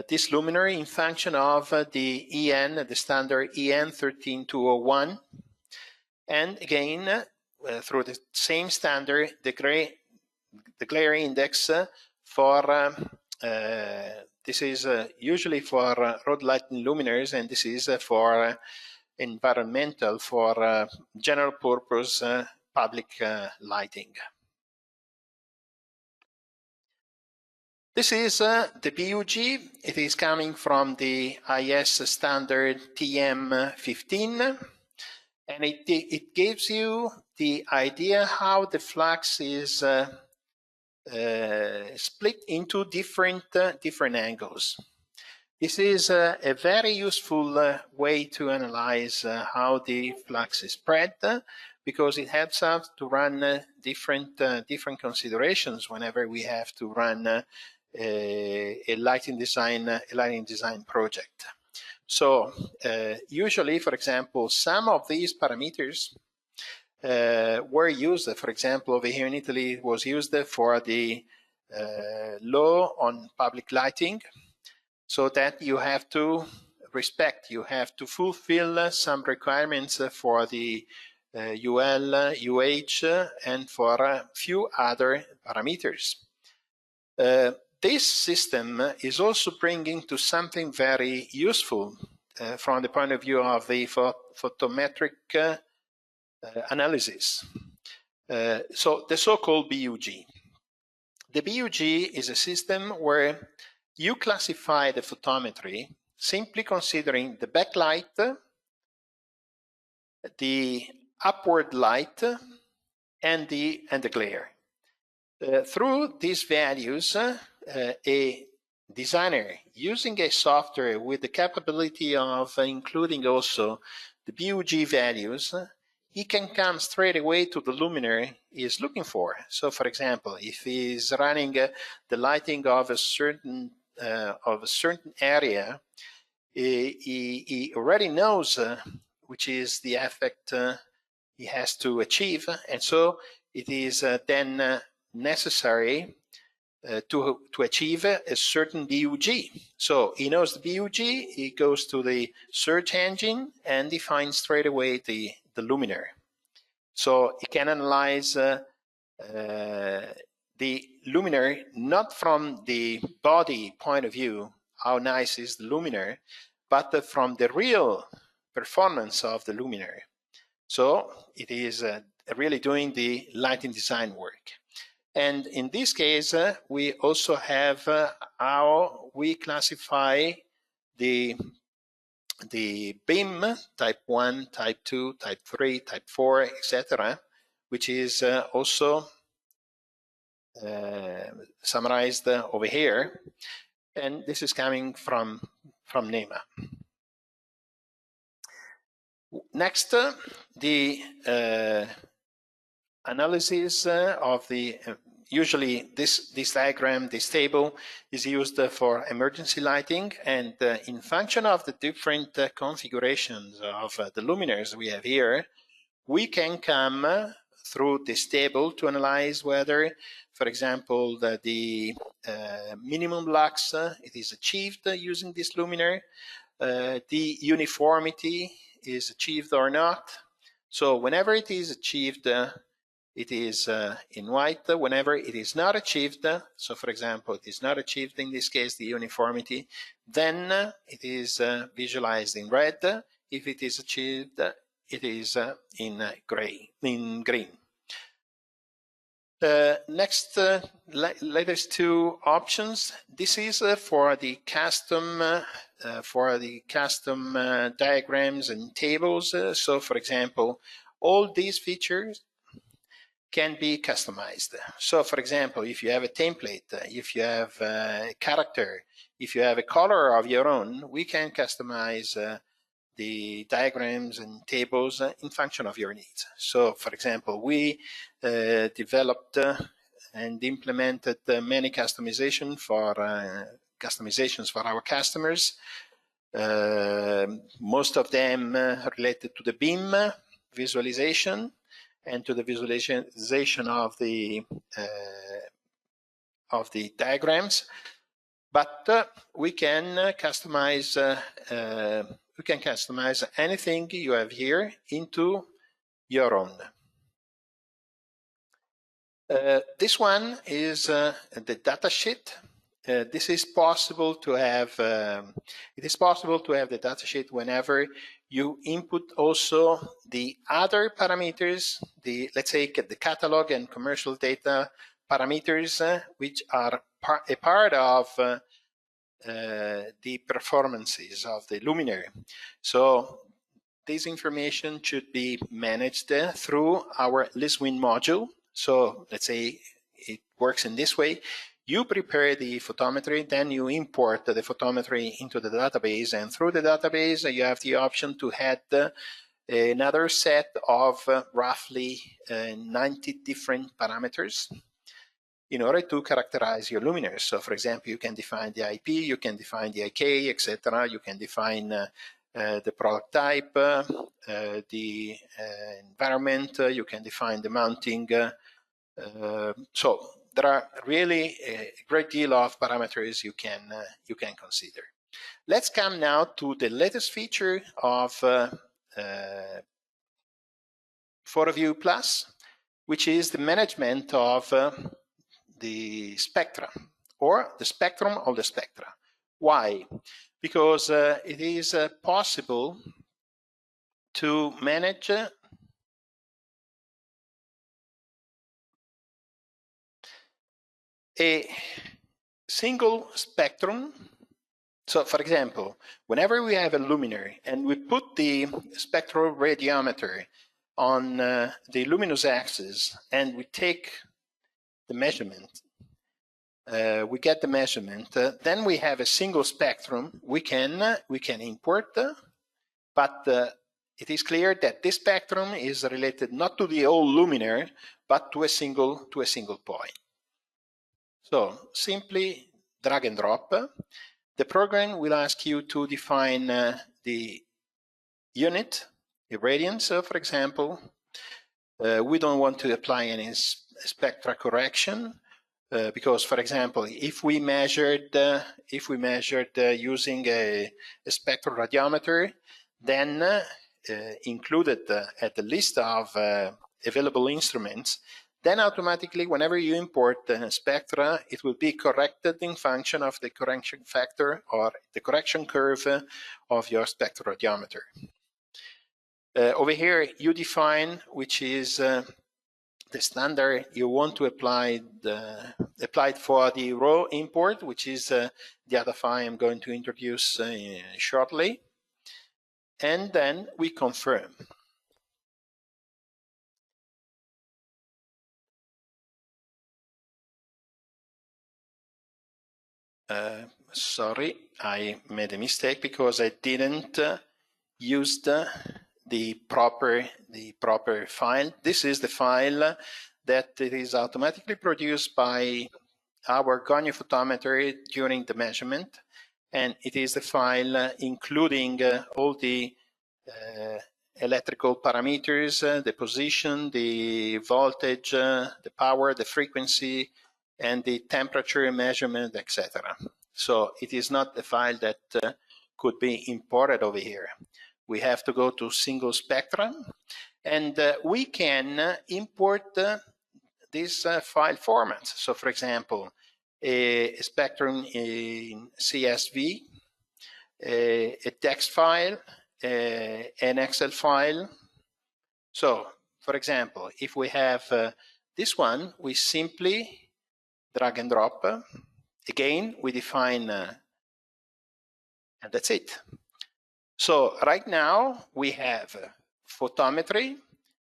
this luminary in function of the EN, the standard EN 13201, and again through the same standard, the glare index for this is usually for road lighting luminaires, and this is for environmental, for general purpose public lighting. This is the PUG. It is coming from the IS standard TM15, and it gives you the idea how the flux is split into different angles. This is a very useful way to analyze how the flux is spread, because it helps us to run different considerations whenever we have to run a lighting design project. So usually, for example, some of these parameters were used. For example, over here in Italy, it was used for the law on public lighting, so that you have to respect, you have to fulfill some requirements for the UL, UH, and for a few other parameters. This system is also bringing to something very useful from the point of view of the photometric analysis. So the so-called BUG. The BUG is a system where you classify the photometry simply considering the backlight, the upward light, and the glare. Through these values, a designer using a software with the capability of including also the BUG values, he can come straight away to the luminaire he is looking for. So, for example, if he is running the lighting of a certain area, he already knows which is the effect he has to achieve, and so it is then necessary to achieve a certain BUG. So he knows the BUG, he goes to the search engine and he finds straight away the luminaire. So he can analyze the luminaire not from the body point of view, how nice is the luminaire, but from the real performance of the luminaire. So it is really doing the lighting design work. And in this case, we also have how we classify the beam type 1, type 2, type 3, type 4, etc., which is also summarized over here. And this is coming from NEMA. Next, the analysis of the usually this diagram, this table, is used for emergency lighting, and in function of the different configurations of the luminaires we have here, we can come through this table to analyze whether, for example, the minimum lux it is achieved using this luminaire, the uniformity is achieved or not. So whenever it is achieved, it is in white. Whenever it is not achieved, so for example, it is not achieved in this case, the uniformity, then it is visualized in red. If it is achieved, it is in green. Next, latest two options. This is for the custom diagrams and tables. So, for example, all these features can be customized. So, for example, if you have a template, if you have a character, if you have a color of your own, we can customize the diagrams and tables in function of your needs. So, for example, we developed and implemented many customizations for our customers. Most of them related to the beam visualization and to the visualization of the diagrams, but we can customize anything you have here into your own. This one is the datasheet. This is possible to have. It is possible to have the datasheet whenever you input also the other parameters. Let's say the catalog and commercial data parameters, which are a part of the performances of the luminaire. So this information should be managed through our ListWin module. So let's say it works in this way. You prepare the photometry, then you import the photometry into the database, and through the database you have the option to add another set of roughly 90 different parameters in order to characterize your luminaires. So, for example, you can define the IP, you can define the IK, etc. You can define the product type, the environment, you can define the mounting. So there are really a great deal of parameters you can consider. Let's come now to the latest feature of Photoview Plus, which is the management of the spectra, or the spectrum of the spectra. Why? Because it is possible to manage a single spectrum. So, for example, whenever we have a luminary and we put the spectral radiometer on the luminous axis and we take the measurement, we get the measurement, then we have a single spectrum we can import, but it is clear that this spectrum is related not to the whole luminary, but to a single point. So simply drag and drop. The program will ask you to define the unit, irradiance, for example. We don't want to apply any spectra correction because, for example, if we measured using a spectral radiometer, then included at the list of available instruments, then automatically whenever you import spectra, it will be corrected in function of the correction factor or the correction curve of your spectroradiometer. Over here you define which is the standard you want to apply applied for the raw import, which is the other file I'm going to introduce shortly, and then we confirm. Sorry, I made a mistake because I didn't use the proper file. This is the file that it is automatically produced by our goniophotometer during the measurement, and it is the file including all the electrical parameters, the position, the voltage, the power, the frequency, and the temperature measurement, etc. So it is not a file that could be imported over here. We have to go to single spectrum, and we can import these file formats. So for example, a spectrum in CSV, a text file, an Excel file. So for example, if we have this one, we simply drag and drop. Again, we define, and that's it. So right now we have photometry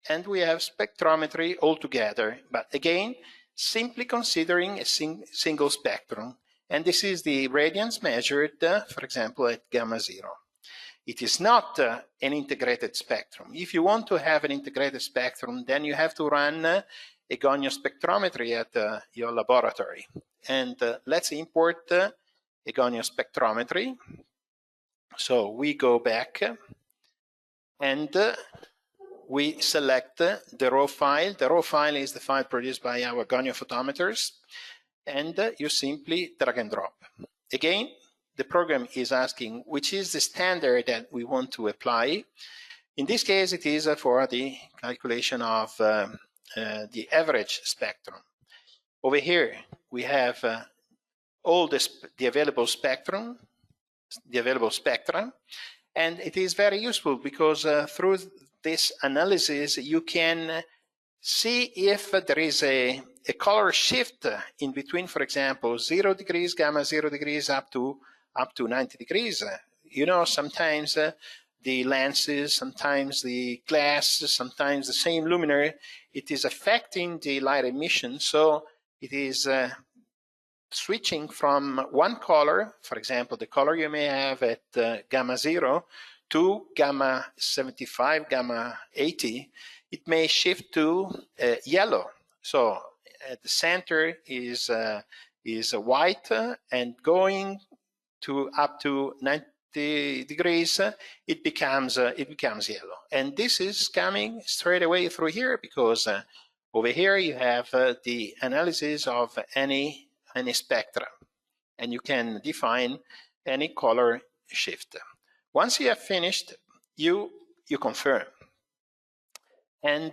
and we have spectrometry all together, but again, simply considering a single spectrum. And this is the radiance measured, for example, at gamma 0. It is not an integrated spectrum. If you want to have an integrated spectrum, then you have to run a goniospectrometry at your laboratory. And let's import a goniospectrometry. So we go back and we select the raw file. The raw file is the file produced by our goniophotometers, and you simply drag and drop. Again, the program is asking which is the standard that we want to apply. In this case, it is for the calculation of the average spectrum. Over here, we have all the available spectra, and it is very useful because through this analysis, you can see if there is a color shift in between, for example, 0 degrees, gamma 0 degrees, up to 90 degrees. You know, sometimes the lenses, sometimes the glass, sometimes the same luminary, it is affecting the light emission. So it is switching from one color, for example, the color you may have at gamma 0 to gamma 75, gamma 80, it may shift to yellow. So at the center is white, and going to up to 90 degrees, it becomes yellow. And this is coming straight away through here because over here you have the analysis of any spectra, and you can define any color shift. Once you have finished, you confirm. And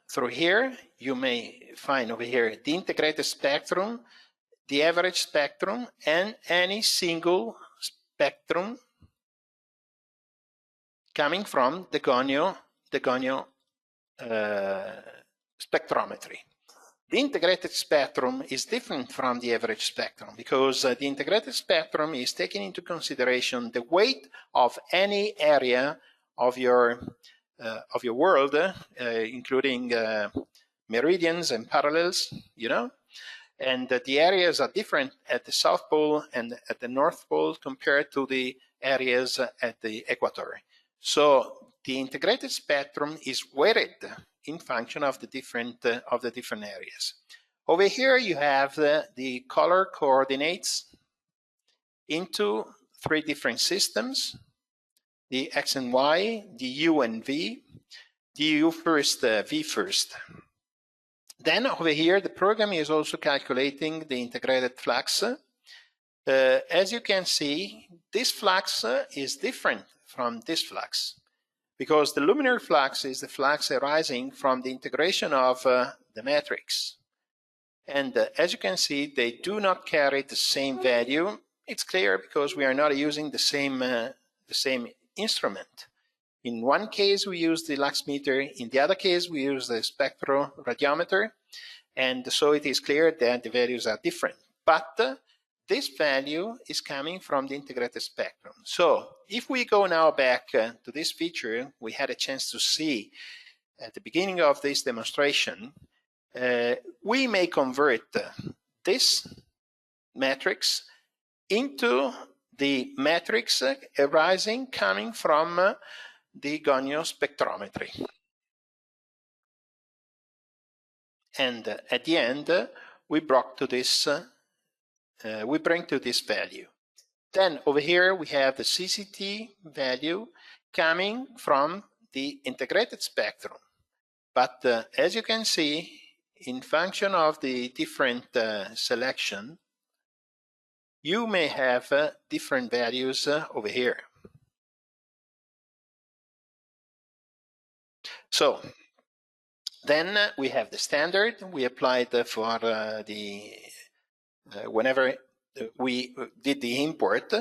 through here, you may find over here the integrated spectrum, the average spectrum, and any single spectrum coming from the Gonio spectrometry. The integrated spectrum is different from the average spectrum because the integrated spectrum is taking into consideration the weight of any area of your world, including meridians and parallels, you know, and the areas are different at the South Pole and at the North Pole compared to the areas at the equator. So the integrated spectrum is weighted in function of the different areas. Over here you have the color coordinates into 3 different systems: the X and Y, the U and V, the U first, V first. Then over here the program is also calculating the integrated flux. As you can see, this flux is different from this flux, because the luminary flux is the flux arising from the integration of the matrix. And as you can see, they do not carry the same value. It's clear because we are not using the same instrument. In one case, we use the lux meter. In the other case, we use the spectroradiometer. And so it is clear that the values are different. But this value is coming from the integrated spectrum. So if we go now back to this feature we had a chance to see at the beginning of this demonstration, we may convert this matrix into the matrix arising coming from the Gonio spectrometry. And at the end, we bring to this value. Then over here we have the CCT value coming from the integrated spectrum. But as you can see, in function of the different selection, you may have different values over here. So then we have the standard we applied for whenever we did the import.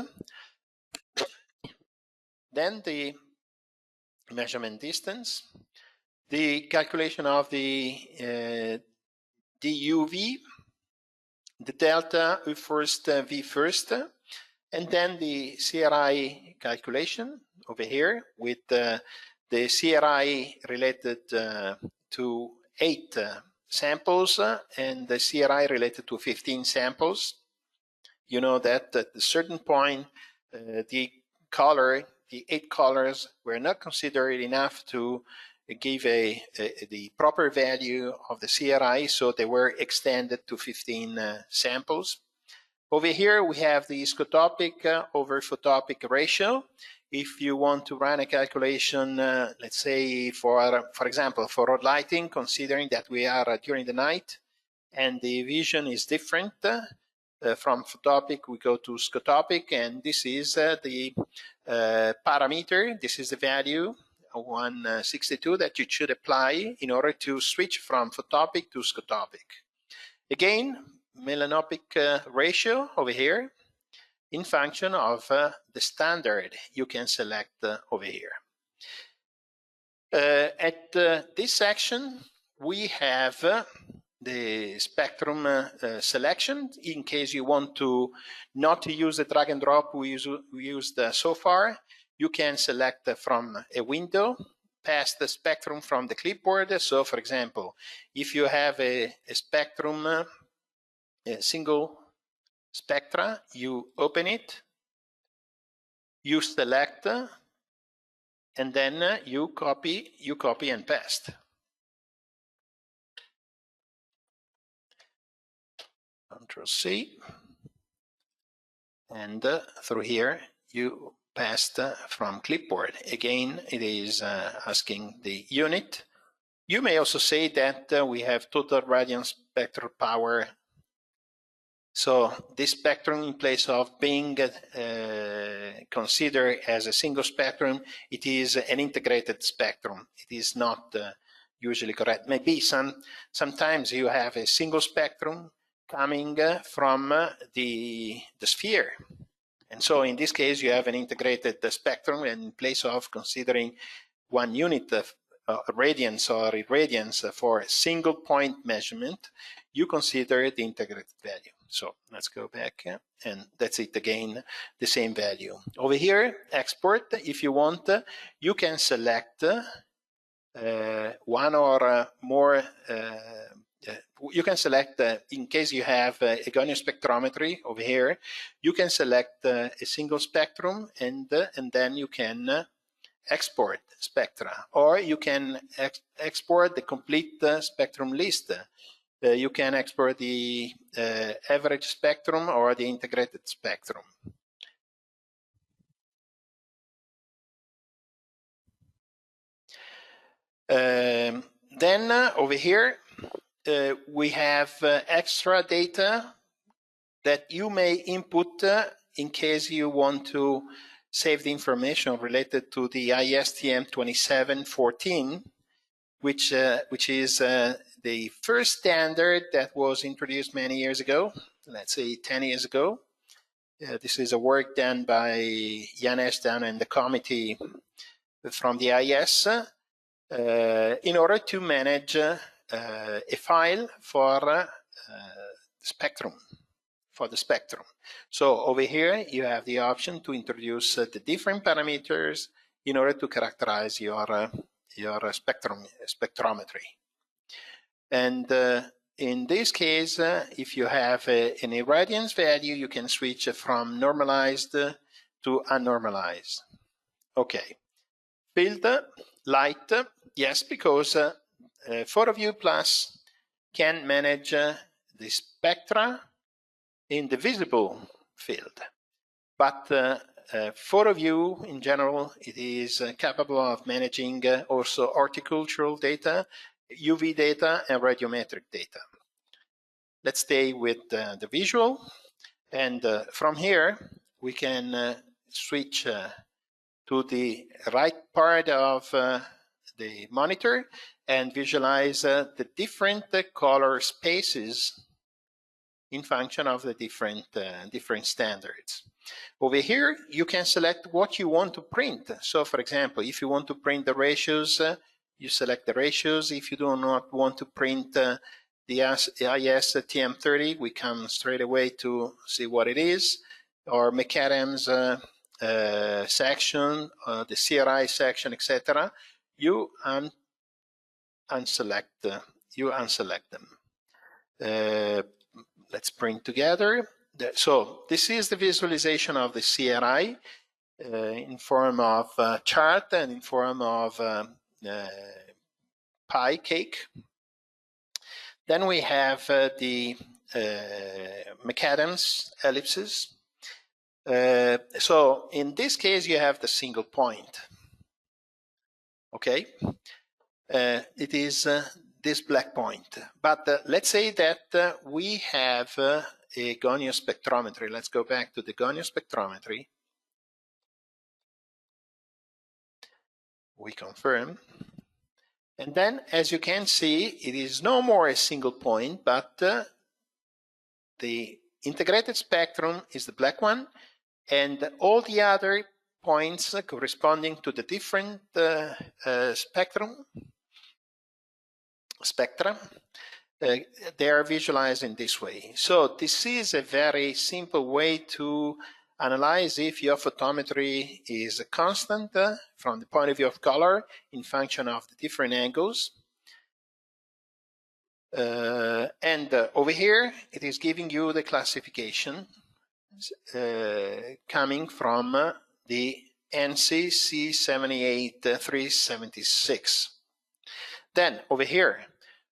Then the measurement distance, the calculation of the DUV, the delta U first, V first, and then the CRI calculation over here with the CRI related to 8 samples and the CRI related to 15 samples. You know that at a certain point the 8 colors were not considered enough to give the proper value of the CRI, so they were extended to 15 samples. Over here we have the scotopic over photopic ratio. If you want to run a calculation, let's say for example, for road lighting, considering that we are during the night and the vision is different, from photopic we go to scotopic, and this is the parameter, this is the value 162 that you should apply in order to switch from photopic to scotopic. Again, melanopic ratio over here in function of the standard you can select over here. At this section we have the spectrum selection. In case you want to not to use the drag and drop we used so far, you can select from a window, pass the spectrum from the clipboard. So for example, if you have a spectrum, a single spectra, you open it, you select, and then you copy and paste. Control C, and through here you passed from clipboard. Again, it is asking the unit. You may also say that we have total radiant spectral power. So this spectrum, in place of being considered as a single spectrum, it is an integrated spectrum. It is not usually correct. Maybe sometimes you have a single spectrum coming from the sphere. And so in this case, you have an integrated spectrum, and in place of considering 1 unit of radiance or irradiance for a single point measurement, you consider the integrated value. So let's go back, and that's it again, the same value. Over here, export, if you want, you can select one or more, you can select, in case you have a Gaussian spectrometry over here, you can select a single spectrum, and then you can export spectra, or you can export the complete spectrum list. You can export the average spectrum or the integrated spectrum. Then over here, we have extra data that you may input in case you want to save the information related to the ISTM 2714, which is the first standard that was introduced many years ago, let's say 10 years ago. This is a work done by Jan Estan and the committee from the IS in order to manage a file for spectrum, for the spectrum. So over here, you have the option to introduce the different parameters in order to characterize your spectrometry. And in this case, if you have an irradiance value, you can switch from normalized to unnormalized. Okay. Field, light, yes, because Photoview Plus can manage the spectra in the visible field. But Photoview, in general, it is capable of managing also horticultural data, UV data, and radiometric data. Let's stay with the visual. And from here, we can switch to the right part of the monitor and visualize the different color spaces in function of the different standards. Over here, you can select what you want to print. So for example, if you want to print the ratios, you select the ratios. If you do not want to print the IS TM30, we come straight away to see what it is, or McAdams section, the CRI section, etc. You unselect them. Let's print together. So this is the visualization of the CRI in form of chart and in form of pie cake. Then we have the McAdams ellipses. So in this case, you have the single point. Okay, it is this black point. But let's say that we have a Gaussian spectrometry. Let's go back to the Gaussian spectrometry. We confirm. And then, as you can see, it is no more a single point, but the integrated spectrum is the black one, and all the other points corresponding to the different spectra, they are visualized in this way. So this is a very simple way to analyze if your photometry is constant from the point of view of color in function of the different angles. And over here, it is giving you the classification coming from the ANSI C78376. Then over here,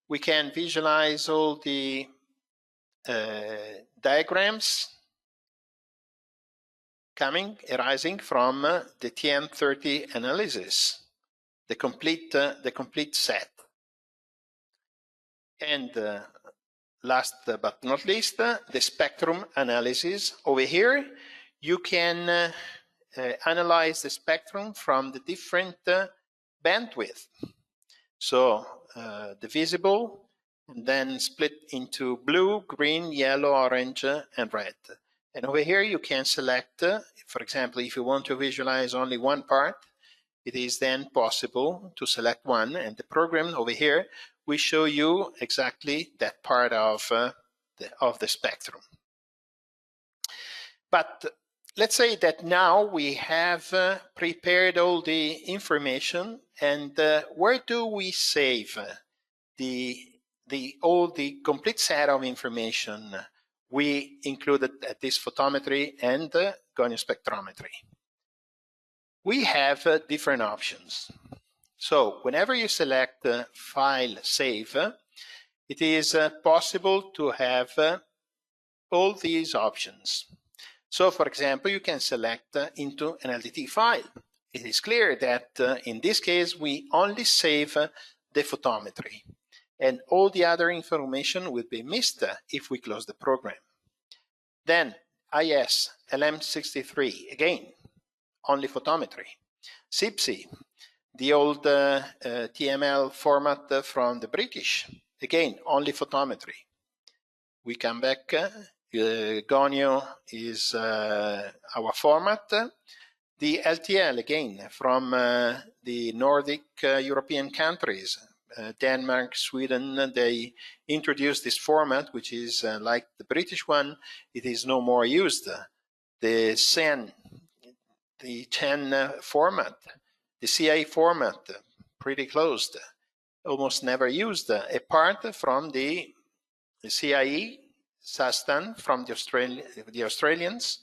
we can visualize all the diagrams arising from the TM30 analysis, the complete set. And last but not least, the spectrum analysis. Over here, you can analyze the spectrum from the different bandwidth. So the visible, and then split into blue, green, yellow, orange, and red. And over here you can select, for example, if you want to visualize only one part, it is then possible to select one, and the program over here will show you exactly that part of the spectrum. But let's say that now we have prepared all the information, and where do we save all the complete set of information we included at this photometry and goniospectrometry? We have different options. So whenever you select File, Save, it is possible to have all these options. So for example, you can select into an LDT file. It is clear that in this case, we only save the photometry, and all the other information will be missed if we close the program. Then IS, LM63, again, only photometry. CIPSI, the old TML format from the British, again, only photometry. We come back, Gonio is our format. The LTL, again, from the Nordic European countries, Denmark, Sweden, they introduced this format, which is like the British one. It is no more used. The CEN, the CHEN format, the CI format, pretty closed, almost never used, apart from the CIE, SASTAN from the Australians,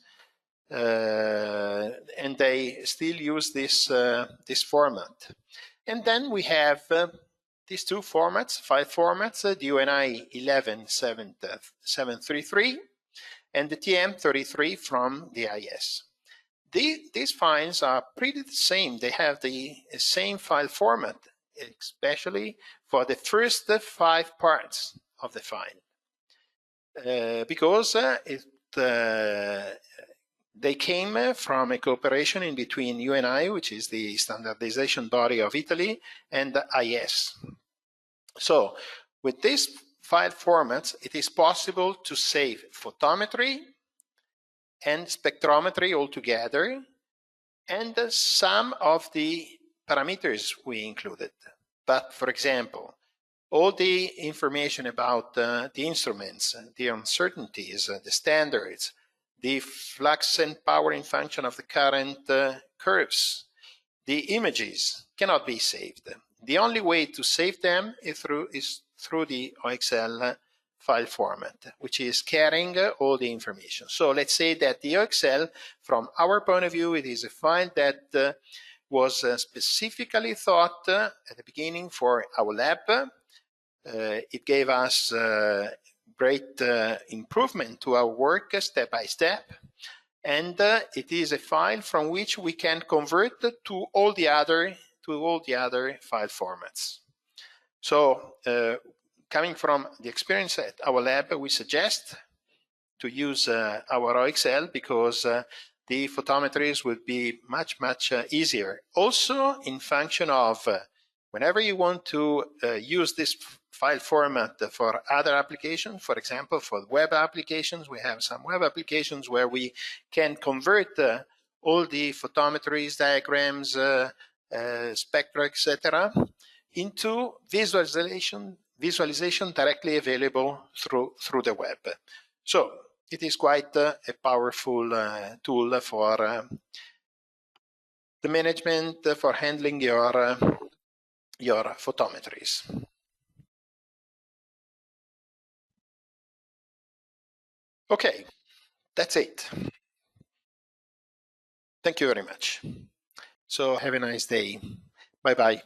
and they still use this format. And then we have these two formats, file formats, the UNI 11733 and the TM33 from the IS. These files are pretty the same. They have the same file format, especially for the first 5 parts of the file. Because they came from a cooperation in between UNI, which is the standardization body of Italy, and IS. So with these file formats, it is possible to save photometry and spectrometry altogether, and some of the parameters we included. But for example, all the information about the instruments, the uncertainties, the standards, the flux and powering function of the current curves, the images cannot be saved. The only way to save them is through the OXL file format, which is carrying all the information. So let's say that the OXL, from our point of view, it is a file that was specifically thought at the beginning for our lab. It gave us great improvement to our work step by step, and it is a file from which we can convert to all the other file formats. So coming from the experience at our lab, we suggest to use our OXL because the photometries would be much easier. Also in function of whenever you want to use this file format for other applications, for example, for web applications, we have some web applications where we can convert all the photometries, diagrams, spectra, etc., into visualization directly available through the web. So it is quite a powerful tool for the management, for handling your photometries. Okay, that's it. Thank you very much. So have a nice day. Bye-bye.